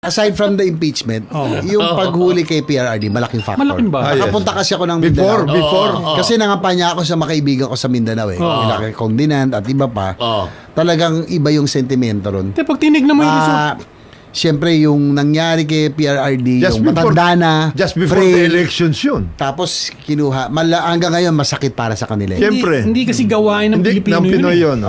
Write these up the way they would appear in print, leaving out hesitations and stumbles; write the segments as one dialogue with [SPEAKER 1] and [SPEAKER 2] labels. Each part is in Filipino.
[SPEAKER 1] aside from the impeachment, yung paghuli kay PRRD, malaking factor.
[SPEAKER 2] Malaking ba?
[SPEAKER 1] Nakapunta kasi ako ng Mindanao.
[SPEAKER 3] Before.
[SPEAKER 1] Kasi nangampanya ako sa makaibigan ko sa Mindanao Nila kay Condinant at iba pa. Talagang iba yung sentimento ron.
[SPEAKER 2] Pag tinignan mo yung result.
[SPEAKER 1] Siyempre, yung nangyari kay PRRD, yung matanda na,
[SPEAKER 3] just before the elections yun.
[SPEAKER 1] Tapos, kinuha. Hanggang ngayon, masakit para sa kanila.
[SPEAKER 3] Siyempre.
[SPEAKER 2] Hindi kasi gawain ng Pilipino yun.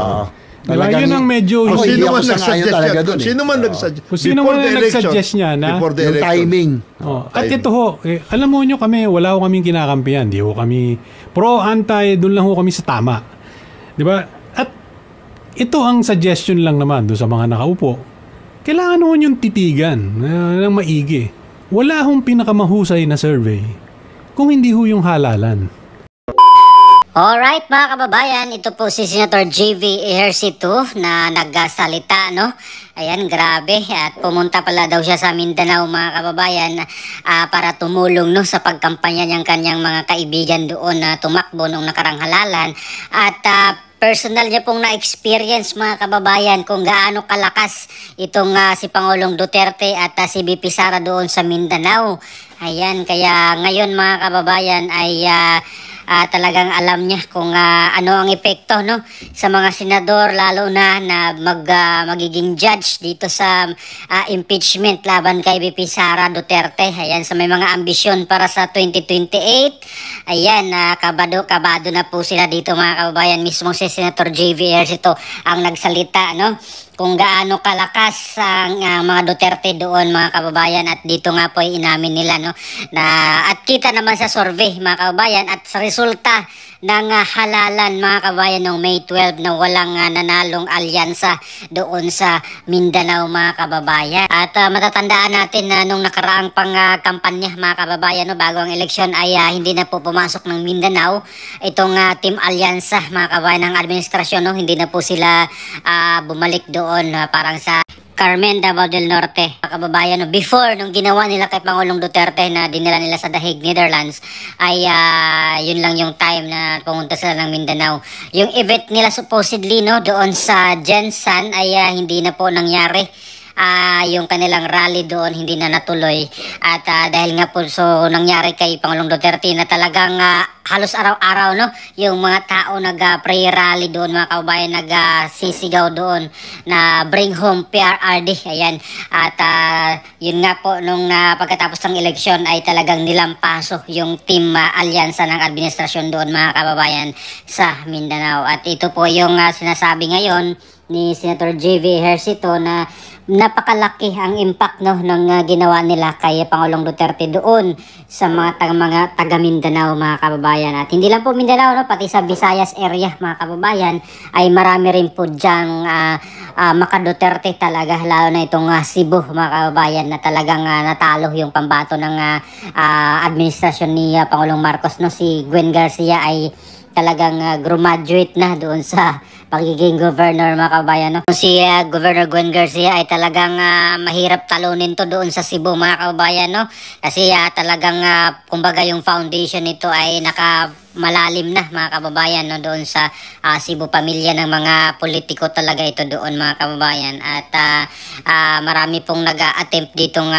[SPEAKER 1] Talagang
[SPEAKER 2] yun ang medyo...
[SPEAKER 3] Sino man nagsuggest
[SPEAKER 1] Sino man
[SPEAKER 2] nagsuggest niya na
[SPEAKER 1] yung timing.
[SPEAKER 2] At ito ho, alam mo nyo kami, wala ho kaming kinakampihan. Di ho kami pro-anti, doon lang ho kami sa tama. Di ba? At ito ang suggestion lang naman doon sa mga nakaupo. Kailangan ho yung titigan ng maigi. Wala hong pinakamahusay na survey kung hindi ho yung halalan.
[SPEAKER 4] Alright mga kababayan, ito po si Senator JV Ejercito na nagsalita, no? Ayan, grabe. At pumunta pala daw siya sa Mindanao mga kababayan para tumulong no, sa pagkampanya niyang kanyang mga kaibigan doon na tumakbo nung nakarang halalan. At personal niya pong na-experience mga kababayan kung gaano kalakas itong si Pangulong Duterte at si VP Sara doon sa Mindanao. Ayan, kaya ngayon mga kababayan ay talagang alam niya kung ano ang epekto no sa mga senador lalo na magiging judge dito sa impeachment laban kay VP Sara Duterte. Ayan, sa may mga ambisyon para sa 2028. Ayan, kabado na po sila dito mga kababayan. Mismo si Senator JV Ejercito ang nagsalita no kung gaano kalakas ang mga Duterte doon mga kababayan, at dito nga po ay inamin nila no na at kita naman sa survey mga kababayan at sa resulta ng halalan mga kababayan noong May 12 na walang nanalong alyansa doon sa Mindanao mga kababayan. At matatandaan natin na nung nakaraang kampanya mga kababayan no, bago ang eleksyon ay hindi na po pumasok ng Mindanao itong Team Alyansa mga kababayan ng administrasyon no, hindi na po sila bumalik doon parang sa Carmen, Davao del Norte. Kababayan, no, before nung ginawa nila kay Pangulong Duterte na dinala nila sa The Hague, Netherlands, ay yun lang yung time na pumunta sila ng Mindanao. Yung event nila supposedly no doon sa Jensan ay hindi na po nangyari. Yung kanilang rally doon hindi na natuloy at dahil nga po so nangyari kay Pangulong Duterte na talagang halos araw-araw no yung mga tao nag-pray rally doon mga kababayan, nagsisigaw doon na bring home PRRD. Ayan, at yun nga po nung pagkatapos ng eleksyon ay talagang nilampaso yung team alyansa ng administrasyon doon mga kababayan sa Mindanao. At ito po yung sinasabi ngayon ni Senator JV Ejercito na napakalaki ang impact no ng ginawa nila kay Pangulong Duterte doon sa mga taga Mindanao mga kababayan. At hindi lang po Mindanao no, pati sa Visayas area mga kababayan ay marami rin po diyang maka-Duterte talaga, lalo na itong Cebu mga kababayan na talagang natalo yung pambato ng administrasyon ni Pangulong Marcos no. Si Gwen Garcia ay talagang graduate na doon sa pagiging governor mga kababayan no. Si Governor Gwen Garcia ay talagang mahirap talunin to doon sa Cebu mga kababayan no, kasi talagang kumbaga yung foundation nito ay malalim na mga kababayan no, doon sa Cebu, pamilya ng mga politiko talaga ito doon mga kababayan. At marami pong nag-attempt ditong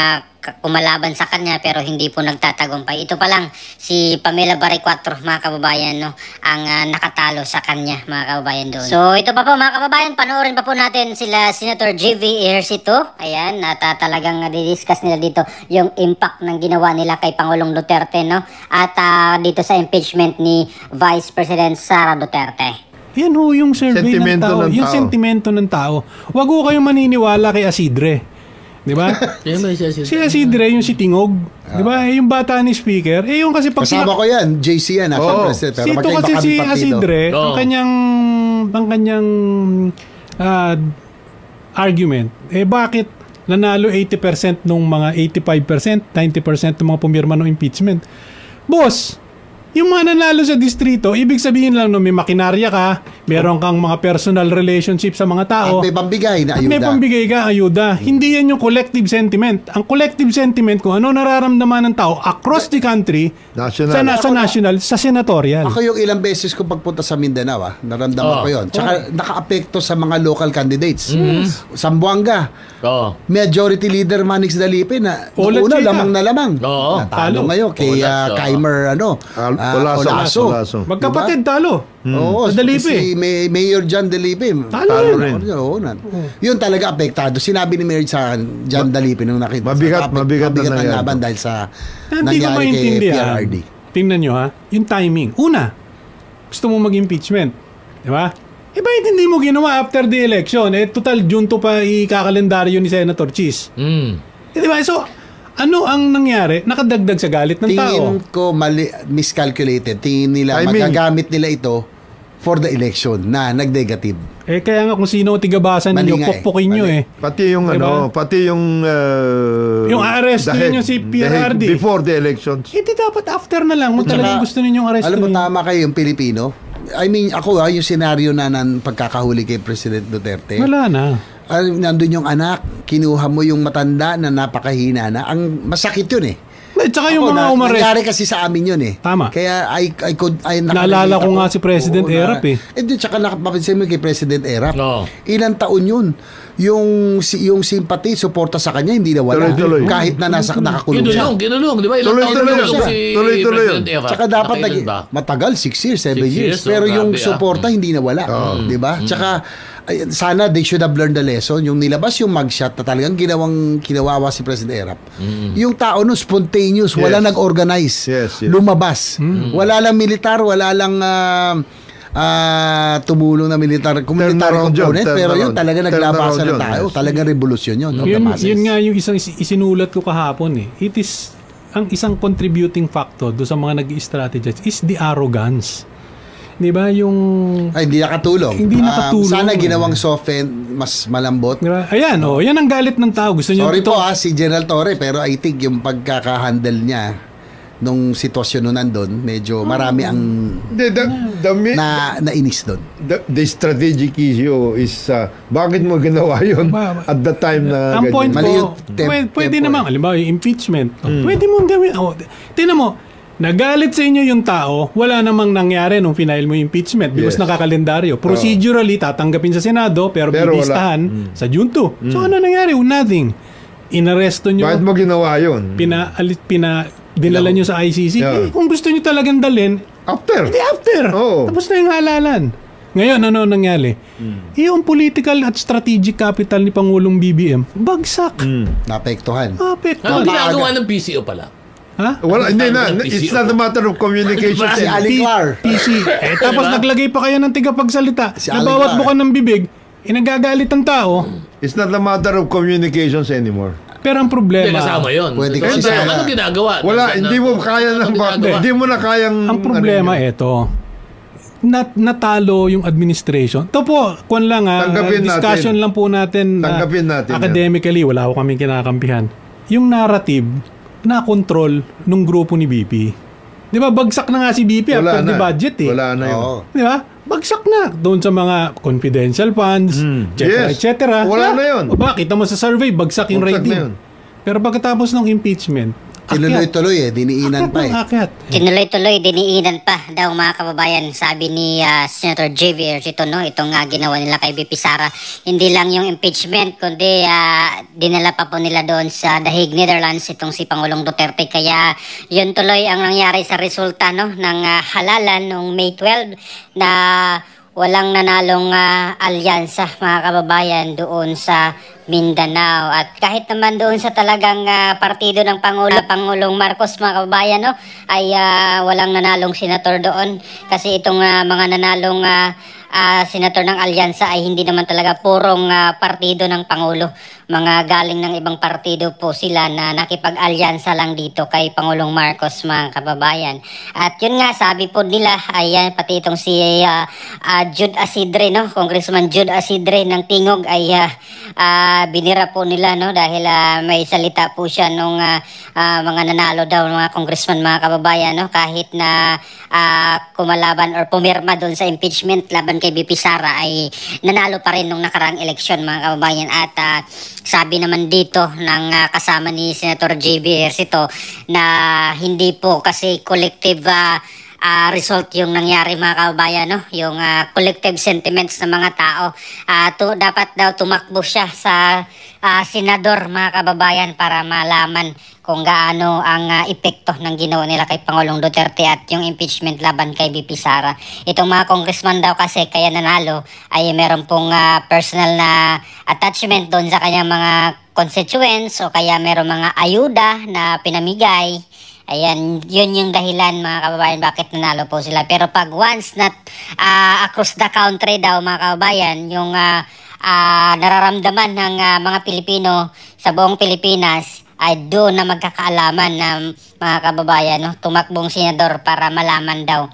[SPEAKER 4] kumalaban sa kanya pero hindi po nagtatagumpay. Ito pa lang si Pamela Barriquatro mga kababayan no, ang nakatalo sa kanya mga kababayan doon. So ito pa po mga kababayan, panoorin pa po natin sila Senator JV Ejercito. Ayan, at talagang didiscuss nila dito yung impact ng ginawa nila kay Pangulong Duterte no, at dito sa impeachment ni Vice President Sara Duterte.
[SPEAKER 2] Yan ho yung survey ng tao, yung sentimento ng tao. Huwag ho kayong maniniwala kay Asidre. Di ba? Si Asidre, yung si Tingog. Di ba? Yung bata ni speaker. Yung kasi pag
[SPEAKER 1] kasama ko yan, JC yan.
[SPEAKER 2] Sito kasi si Asidre, ang kanyang argument, bakit nanalo 80% nung mga 85%, 90% ng mga pumirma ng impeachment? Boss, yung mga nanalo sa distrito, ibig sabihin lang no, may makinarya ka, Meron kang mga personal relationship sa mga tao.
[SPEAKER 1] At may pambigay na
[SPEAKER 2] At may
[SPEAKER 1] ayuda.
[SPEAKER 2] pambigay ka, ayuda. Hindi yan yung collective sentiment. Ang collective sentiment kung ano nararamdaman ng tao across the country,
[SPEAKER 3] National.
[SPEAKER 2] sa national, sa senatorial.
[SPEAKER 1] Ako yung ilang beses ko pagpunta sa Mindanao, naramdaman ko yun. Tsaka naka-apekto sa mga local candidates. Sambuanga, majority leader Manix Dalipe na
[SPEAKER 2] Ulat
[SPEAKER 1] una
[SPEAKER 2] chika.
[SPEAKER 1] lamang na lamang.
[SPEAKER 5] Oo.
[SPEAKER 1] Natalo
[SPEAKER 2] Talo.
[SPEAKER 1] ngayon kay Kaimer Olaso.
[SPEAKER 2] Magkapatid, talo.
[SPEAKER 1] Oo,
[SPEAKER 2] Sa Dalipe.
[SPEAKER 1] si Mayor John Dalipe.
[SPEAKER 2] Talo
[SPEAKER 3] rin.
[SPEAKER 1] Oo, yun talaga apektado. Sinabi ni Mayor sa akin, John Dalipe nung nakita.
[SPEAKER 3] Mabigat na
[SPEAKER 1] ang
[SPEAKER 3] nangyari.
[SPEAKER 1] laban dahil sa
[SPEAKER 2] Hindi ko
[SPEAKER 1] nangyari kay
[SPEAKER 2] maintindihan.
[SPEAKER 1] PRRD.
[SPEAKER 2] Tingnan nyo ha, yung timing. Una, gusto mo mag-impeachment. Di ba? Bakit hindi mo ginawa after the election? Total, June 2 pa ikakalendaryo ni Senator Cheese. Di ba? So, ano ang nangyari? Nakadagdag sa galit ng tao.
[SPEAKER 1] Tingin ko miscalculated. Tingin nila,
[SPEAKER 3] Timing.
[SPEAKER 1] magagamit nila ito for the election na nag-negative.
[SPEAKER 2] Kaya nga kung sino tigabasan
[SPEAKER 1] Mali
[SPEAKER 2] ninyo,
[SPEAKER 1] nga
[SPEAKER 2] pukpukin nyo
[SPEAKER 1] Mali.
[SPEAKER 3] Pati yung
[SPEAKER 2] Diba?
[SPEAKER 3] pati yung
[SPEAKER 2] Yung arrest
[SPEAKER 3] the head-
[SPEAKER 2] ninyo si
[SPEAKER 3] the
[SPEAKER 2] PRRD.
[SPEAKER 3] head before the elections.
[SPEAKER 2] Hindi dapat after na lang. Kung
[SPEAKER 1] At saka,
[SPEAKER 2] talagang gusto ninyong arrest
[SPEAKER 1] Alam mo,
[SPEAKER 2] ninyo.
[SPEAKER 1] tama kayo yung Pilipino. I mean, ako yung senaryo na ng pagkakahuli kay President Duterte.
[SPEAKER 2] Wala na.
[SPEAKER 1] Nandun yung anak, kinuha mo yung matanda na napakahina na. Ang masakit yun eh.
[SPEAKER 2] At saka yung mga umarest.
[SPEAKER 1] Nangyari kasi sa amin yun eh.
[SPEAKER 2] Tama.
[SPEAKER 1] Kaya
[SPEAKER 2] Naalala ko nga si President Erap eh.
[SPEAKER 1] Tsaka nakapapansin mo kay President Erap.
[SPEAKER 5] Oo.
[SPEAKER 1] Ilang taon yun. Yung sympathy, suporta sa kanya, hindi na wala.
[SPEAKER 3] Tuloy-tuloy.
[SPEAKER 1] Kahit na nakakulong siya.
[SPEAKER 5] Ginulong, di ba? Ilang taon
[SPEAKER 3] Tuloy-tuloy
[SPEAKER 5] ginulong
[SPEAKER 3] siya.
[SPEAKER 5] si
[SPEAKER 3] Tuloy-tuloy yun.
[SPEAKER 5] President Era.
[SPEAKER 1] Tsaka dapat
[SPEAKER 5] Nakailan ba?
[SPEAKER 1] matagal, 6 years, 7
[SPEAKER 5] 6
[SPEAKER 1] years.
[SPEAKER 5] years,
[SPEAKER 1] Pero yung
[SPEAKER 5] grabe,
[SPEAKER 1] suporta hindi nawala. Di ba? Tsaka sana they should have learned the lesson. Yung nilabas yung mugshot na talagang kinawawa si President Erap. Yung tao no, spontaneous, wala
[SPEAKER 3] Yes.
[SPEAKER 1] nag-organize.
[SPEAKER 3] Yes, yes.
[SPEAKER 1] Lumabas. Wala lang militar, wala lang tumulong na militar community
[SPEAKER 3] Turnaround yun,
[SPEAKER 1] component, pero yun
[SPEAKER 3] turnaround.
[SPEAKER 1] talaga naglabasan
[SPEAKER 3] Turnaround
[SPEAKER 1] ng
[SPEAKER 3] yun,
[SPEAKER 1] tao.
[SPEAKER 3] yes.
[SPEAKER 1] Talagang revolusyon yun. of the
[SPEAKER 2] Yun,
[SPEAKER 1] masses.
[SPEAKER 2] yun nga yung isang isinulat ko kahapon eh. It is, ang isang contributing factor do sa mga nag-i-strategize is the arrogance. Di ba? Yung...
[SPEAKER 1] Ay, hindi nakatulong.
[SPEAKER 2] Hindi nakatulong,
[SPEAKER 1] sana
[SPEAKER 2] eh.
[SPEAKER 1] ginawang soften, mas malambot.
[SPEAKER 2] Ayan, yan ang galit ng tao. Gusto niyo
[SPEAKER 1] Sorry po si General Torre, pero I think yung pagkakahandle niya nung sitwasyon nun nandun, medyo marami ang nainis doon.
[SPEAKER 3] The strategic issue is bakit mo ginawa yun at the time na
[SPEAKER 2] ang point
[SPEAKER 1] Mali yung
[SPEAKER 2] ko, pwede
[SPEAKER 1] tempo
[SPEAKER 2] naman, halimbawa yung impeachment, pwede mong gawin. Tingnan mo, nagalit sa inyo yung tao, wala namang nangyari nung final mo yung impeachment because
[SPEAKER 3] Yes.
[SPEAKER 2] nakakalendaryo. Procedurally, tatanggapin sa Senado, pero
[SPEAKER 3] Pero
[SPEAKER 2] bibistahan sa June 2. So ano nangyari? Nothing. Inaresto nyo,
[SPEAKER 3] Bakit mo ginawa yun?
[SPEAKER 2] dinala nyo sa ICC.
[SPEAKER 3] Yeah.
[SPEAKER 2] Kung gusto nyo talagang dalhin,
[SPEAKER 3] After.
[SPEAKER 2] hindi after.
[SPEAKER 3] Oo.
[SPEAKER 2] Tapos na yung halalan. Ngayon, ano nangyari? Yung political at strategic capital ni Pangulong BBM, bagsak.
[SPEAKER 1] Naapektuhan.
[SPEAKER 2] Apektuhan.
[SPEAKER 5] Ano ginagawa ng PCO pala?
[SPEAKER 2] Ha?
[SPEAKER 3] Wala, hindi na.
[SPEAKER 5] Ang
[SPEAKER 3] It's
[SPEAKER 5] PCO.
[SPEAKER 3] not a matter of communication.
[SPEAKER 1] Si Ali Clar.
[SPEAKER 2] PC. Tapos naglagay pa kayo ng tigapagsalita
[SPEAKER 1] Si
[SPEAKER 2] na
[SPEAKER 1] Ali
[SPEAKER 2] bawat
[SPEAKER 1] Clar.
[SPEAKER 2] bukan ng bibig, nagagalit ang tao.
[SPEAKER 3] It's not a matter of communications anymore.
[SPEAKER 2] Pero ang
[SPEAKER 5] Hindi,
[SPEAKER 2] problema,
[SPEAKER 5] kasama yun.
[SPEAKER 1] Pwede
[SPEAKER 5] Kasi
[SPEAKER 1] kasi sana-
[SPEAKER 5] ano ginagawa?
[SPEAKER 3] Wala, hindi mo kaya
[SPEAKER 5] Ano
[SPEAKER 3] ng
[SPEAKER 5] ginagawa?
[SPEAKER 3] hindi mo na kayang
[SPEAKER 2] ang problema eto, natalo yung administration. Ito po, kung lang
[SPEAKER 3] Tanggapin
[SPEAKER 2] discussion
[SPEAKER 3] natin.
[SPEAKER 2] lang po natin,
[SPEAKER 3] Tanggapin natin yan.
[SPEAKER 2] academically, wala ko kaming kinakampihan. Yung narrative na control nung grupo ni BP. Di ba, bagsak na nga si BP
[SPEAKER 3] Wala
[SPEAKER 2] after the
[SPEAKER 3] na.
[SPEAKER 2] budget eh.
[SPEAKER 3] Wala na yun.
[SPEAKER 1] Oo.
[SPEAKER 2] Di ba? Bagsak na doon sa mga confidential funds,
[SPEAKER 3] Yes.
[SPEAKER 2] etc.
[SPEAKER 3] Wala na yun.
[SPEAKER 2] O ba, kita mo sa survey, bagsak yung
[SPEAKER 3] Bagsak na
[SPEAKER 2] rating.
[SPEAKER 3] yun.
[SPEAKER 2] Pero pagkatapos ng impeachment,
[SPEAKER 1] Tinuloy-tuloy diniinan pa eh.
[SPEAKER 2] Akyat.
[SPEAKER 4] Tinuloy-tuloy, diniinan pa daw mga kababayan, sabi ni Senator JV Ercito, no? Itong ginawa nila kay BP Sara. Hindi lang yung impeachment, kundi dinala pa po nila doon sa The Hague, Netherlands, itong si Pangulong Duterte. Kaya yun tuloy ang nangyari sa resulta, no? Ng halalan noong May 12 na walang nanalong alyansa, mga kababayan, doon sa Mindanao. At kahit naman doon sa talagang partido ng Pangulong Marcos, mga kababayan, no, ay walang nanalong senator doon. Kasi itong mga nanalong senator ng alyansa ay hindi naman talaga purong partido ng Pangulo. Mga galing ng ibang partido po sila na nakipag-alyansa lang dito kay Pangulong Marcos, mga kababayan. At yun nga, sabi po nila, ayan, pati itong si Jude Asidre, no? Congressman Jude Asidre ng Tingog ay binira po nila, no? Dahil may salita po siya nung mga nanalo daw mga congressman, mga kababayan, no? Kahit na kumalaban or pumirma doon sa impeachment laban kay kay BP Sara ay nanalo pa rin nung nakaraang eleksyon mga kababayan. At sabi naman dito ng kasama ni Senator JV Ejercito na hindi po kasi collective result yung nangyari mga kababayan, no? Yung collective sentiments ng mga tao. Dapat daw tumakbo siya sa senador mga kababayan para malaman kung gaano ang epekto ng ginawa nila kay Pangulong Duterte at yung impeachment laban kay BP Sara. Itong mga congressman daw kasi kaya nanalo ay meron pong personal na attachment doon sa kanyang mga constituents o kaya meron mga ayuda na pinamigay. Ayan, yun yung dahilan mga kababayan bakit nanalo po sila. Pero pag once na across the country daw mga kababayan, yung nararamdaman ng mga Pilipino sa buong Pilipinas ay doon na magkakaalaman na mga kababayan, no, tumakbong senador para malaman daw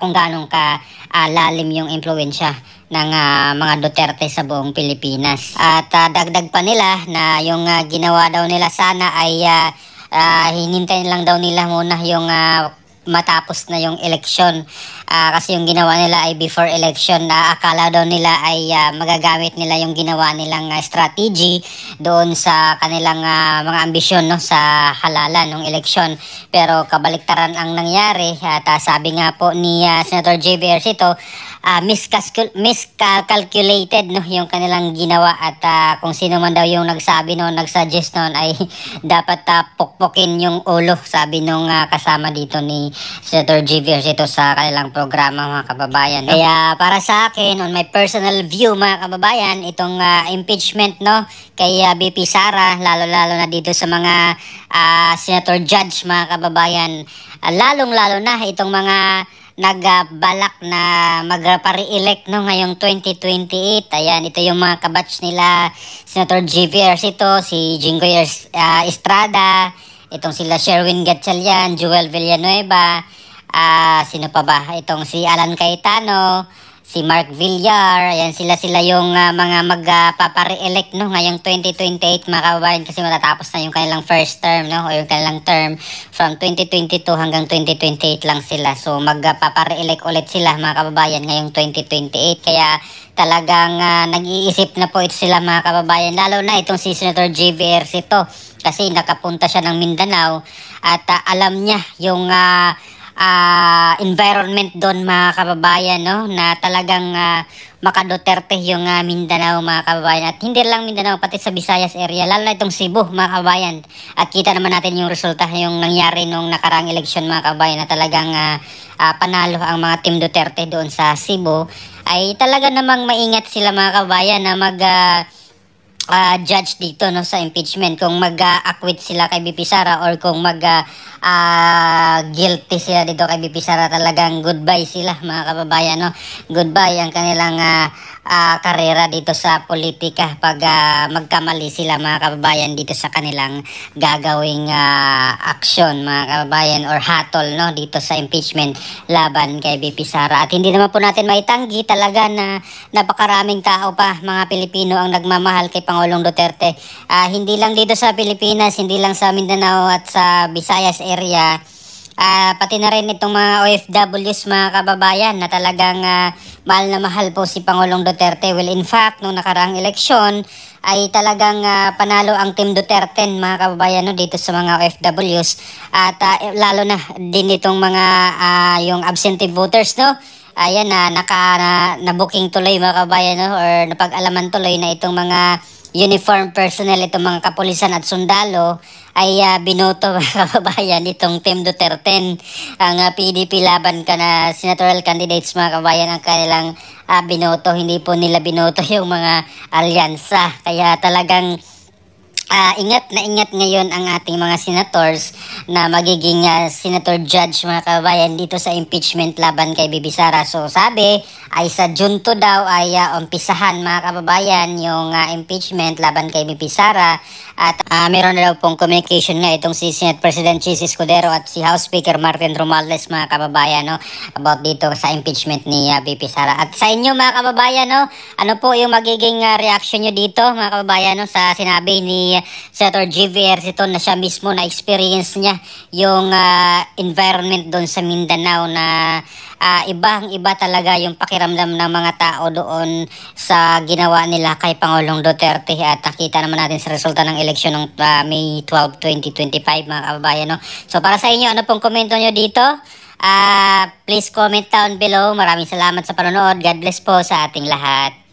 [SPEAKER 4] kung gaano lalim yung impluwensya ng mga Duterte sa buong Pilipinas. At dagdag pa nila na yung ginawa daw nila sana ay hinintay lang daw nila muna yung matapos na yung eleksyon. Kasi yung ginawa nila ay before election. Akala daw nila ay magagamit nila yung ginawa nilang strategy doon sa kanilang mga ambisyon, no, sa halalan ng eleksyon. Pero kabaliktaran ang nangyari. At sabi nga po ni Senator J.V. Ejercito, miscalculated, no, yung kanilang ginawa. At kung sino man daw yung nagsabi noon, nagsuggest noon ay dapat pukpukin yung ulo, sabi nung kasama dito ni Senator J.V. Ejercito sa kanilang programa mga kababayan. Kaya para sa akin, on my personal view mga kababayan, itong impeachment, no, kay BP Sara, lalo-lalo na dito sa mga senator judge mga kababayan, lalong-lalo na itong mga nagbalak na magpa-re-elect, no, ngayong 2028. Ayan, ito yung mga kabatch nila Senator J.V. Ejercito, si Jinggoy Estrada, itong sila Sherwin Gatchalian, Joel Villanueva, sino pa ba? Itong si Alan Cayetano, si Mark Villar. Ayan, sila yung mga magpapare-elect, no, ngayong 2028 mga kababayan, kasi matatapos na yung kanilang first term, no, o yung kanilang term from 2022 hanggang 2028 lang sila. So magpapare-elect ulit sila mga kababayan ngayong 2028. Kaya talagang nag-iisip na po ito sila mga kababayan, lalo na itong si Senator J.V. Ejercito kasi nakapunta siya ng Mindanao at alam niya yung environment doon mga kababayan, no, na talagang maka-Duterte yung Mindanao mga kababayan. At hindi lang Mindanao, pati sa Visayas area, lalo na itong Cebu mga kababayan. At kita naman natin yung resulta, yung nangyari nung nakaraang eleksyon mga kababayan, na talagang panalo ang mga Team Duterte doon sa Cebu. Ay talaga namang maingat sila mga kababayan na judge dito, no, sa impeachment, kung mag-acquit sila kay BP Sara or kung guilty sila dito kay BP Sara. Talagang goodbye sila mga kababayan, no? Goodbye ang kanilang karera dito sa politika pag magkamali sila mga kababayan dito sa kanilang gagawing aksyon mga kababayan or hatol, no, dito sa impeachment laban kay BP Sara. At hindi naman po natin maitanggi talaga na napakaraming tao pa mga Pilipino ang nagmamahal kay Pangulong Duterte. Hindi lang dito sa Pilipinas, hindi lang sa Mindanao at sa Visayas area, pati na rin itong mga OFWs mga kababayan na talagang mahal na mahal po si Pangulong Duterte. Well, in fact, nung nakaraang eleksyon ay talagang panalo ang Team Duterte mga kababayan, no, dito sa mga OFWs. At lalo na din itong mga yung absentee voters, no. Ayan na-booking tuloy mga kababayan, no, or napag-alaman tuloy na itong mga uniform personnel, itong mga kapulisan at sundalo ay binoto mga kababayan itong Team Duterte. Ang PDP laban ka na senatorial candidates mga kababayan ang kanilang binoto. Hindi po nila binoto yung mga alyansa. Kaya talagang ingat na ingat ngayon ang ating mga senators na magiging senator judge mga kababayan dito sa impeachment laban kay BP Sara. So sabi ay sa June 2 daw ay umpisahan mga kababayan yung impeachment laban kay BP Sara. At meron na daw pong communication nga itong si Senate President Chis Escudero at si House Speaker Martin Romualdez mga kababayan, no, about dito sa impeachment ni BP Sara. At sa inyo mga kababayan, no, ano po yung magiging reaction nyo dito mga kababayan, no, sa sinabi ni Senator J.V. Ejercito na siya mismo na experience niya yung environment doon sa Mindanao na ibang-iba talaga yung pakiramdam ng mga tao doon sa ginawa nila kay Pangulong Duterte at nakita naman natin sa resulta ng eleksyon ng May 12, 2025 mga kababayan. No? So para sa inyo, ano pong komento nyo dito? Please comment down below. Maraming salamat sa panonood. God bless po sa ating lahat.